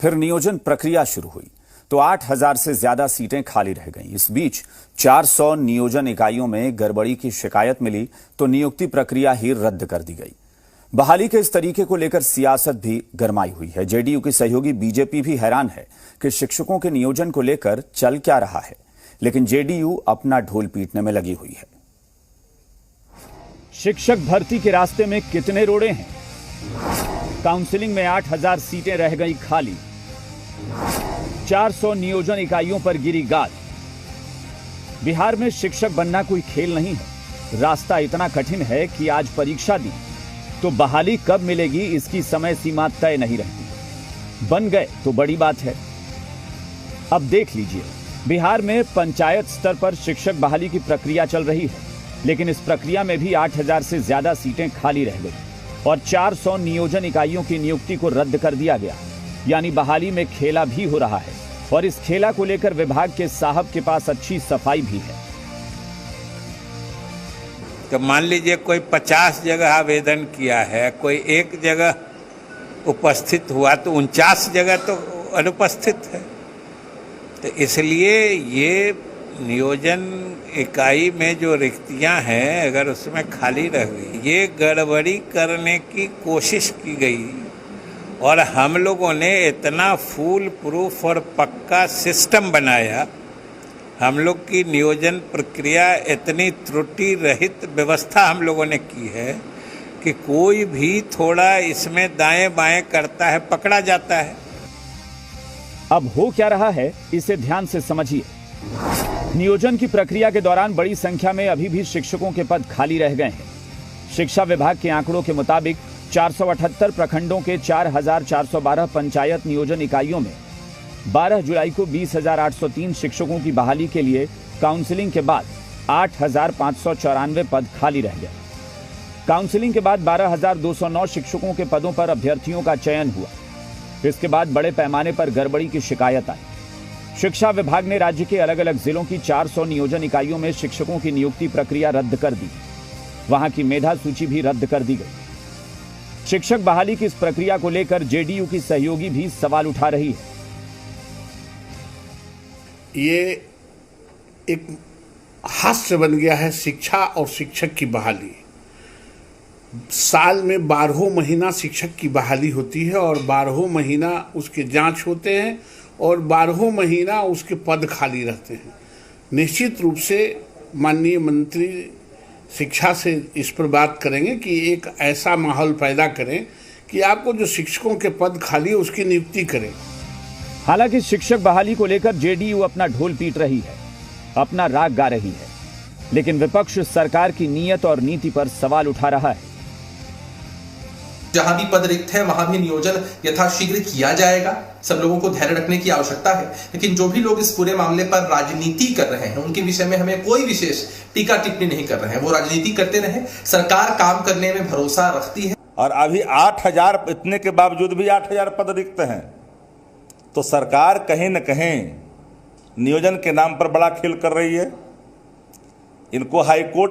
फिर नियोजन प्रक्रिया शुरू हुई तो 8,000 से ज्यादा सीटें खाली रह गईं। इस बीच 400 नियोजन इकाइयों में गड़बड़ी की शिकायत मिली तो नियुक्ति प्रक्रिया ही रद्द कर दी गई। बहाली के इस तरीके को लेकर सियासत भी गरमाई हुई है। जेडीयू की सहयोगी बीजेपी भी हैरान है कि शिक्षकों के नियोजन को लेकर चल क्या रहा है, लेकिन जेडीयू अपना ढोल पीटने में लगी हुई है। शिक्षक भर्ती के रास्ते में कितने रोड़े हैं? काउंसलिंग में 8,000 सीटें रह गई खाली। 400 नियोजन इकाइयों पर गिरी गाज। बिहार में शिक्षक बनना कोई खेल नहीं है। रास्ता इतना कठिन है कि आज परीक्षा दी तो बहाली कब मिलेगी इसकी समय सीमा तय नहीं रहती। बन गए तो बड़ी बात है। अब देख लीजिए, बिहार में पंचायत स्तर पर शिक्षक बहाली की प्रक्रिया चल रही है, लेकिन इस प्रक्रिया में भी 8,000 से ज्यादा सीटें खाली रह गई और 400 नियोजन इकाइयों की नियुक्ति को रद्द कर दिया गया। यानी बहाली में खेला भी हो रहा है और इस खेला को लेकर विभाग के साहब के पास अच्छी सफाई भी है। तो मान लीजिए कोई 50 जगह आवेदन किया है, कोई एक जगह उपस्थित हुआ तो 49 जगह तो अनुपस्थित है। तो इसलिए ये नियोजन इकाई में जो रिक्तियां हैं, अगर उसमें खाली रह गई, ये गड़बड़ी करने की कोशिश की गई और हम लोगों ने इतना फूल प्रूफ और पक्का सिस्टम बनाया, हम लोग की नियोजन प्रक्रिया इतनी त्रुटि रहित व्यवस्था हम लोगों ने की है कि कोई भी थोड़ा इसमें दाएं बाएं करता है पकड़ा जाता है। अब हो क्या रहा है, इसे ध्यान से समझिए। नियोजन की प्रक्रिया के दौरान बड़ी संख्या में अभी भी शिक्षकों के पद खाली रह गए हैं। शिक्षा विभाग के आंकड़ों के मुताबिक 478 प्रखंडों के 4,412 पंचायत नियोजन इकाइयों में 12 जुलाई को 20,803 शिक्षकों की बहाली के लिए काउंसलिंग के बाद 8,594 पद खाली रह गए। काउंसलिंग के बाद 12,209 शिक्षकों के पदों पर अभ्यर्थियों का चयन हुआ। इसके बाद बड़े पैमाने पर गड़बड़ी की शिकायत आई। शिक्षा विभाग ने राज्य के अलग अलग जिलों की 400 नियोजन इकाइयों में शिक्षकों की नियुक्ति प्रक्रिया रद्द कर दी। वहां की मेधा सूची भी रद्द कर दी गई। शिक्षक बहाली की इस प्रक्रिया को लेकर जेडीयू की सहयोगी भी सवाल उठा रही है। ये एक हास्य बन गया है शिक्षा और शिक्षक की बहाली। साल में 12 महीना शिक्षक की बहाली होती है और 12 महीना उसके जांच होते हैं और 12 महीना उसके पद खाली रहते हैं। निश्चित रूप से माननीय मंत्री शिक्षा से इस पर बात करेंगे कि एक ऐसा माहौल पैदा करें कि आपको जो शिक्षकों के पद खाली है उसकी नियुक्ति करें। हालांकि शिक्षक बहाली को लेकर जेडीयू अपना ढोल पीट रही है, अपना राग गा रही है, लेकिन विपक्ष सरकार की नीयत और नीति पर सवाल उठा रहा है। जहां भी पद रिक्त है वहां भी नियोजन यथाशीघ्र किया जाएगा। सब लोगों को धैर्य रखने की आवश्यकता है, लेकिन जो भी लोग इस पूरे मामले पर राजनीति कर रहे हैं उनके विषय में हमें कोई विशेष टीका टिप्पणी नहीं कर रहे हैं। वो राजनीति करते रहे, सरकार काम करने में भरोसा रखती है। और अभी 8,000 इतने के बावजूद भी 8,000 पद रिक्त हैं, तो सरकार कहीं न कहीं नियोजन के नाम पर बड़ा खेल कर रही है। इनको हाईकोर्ट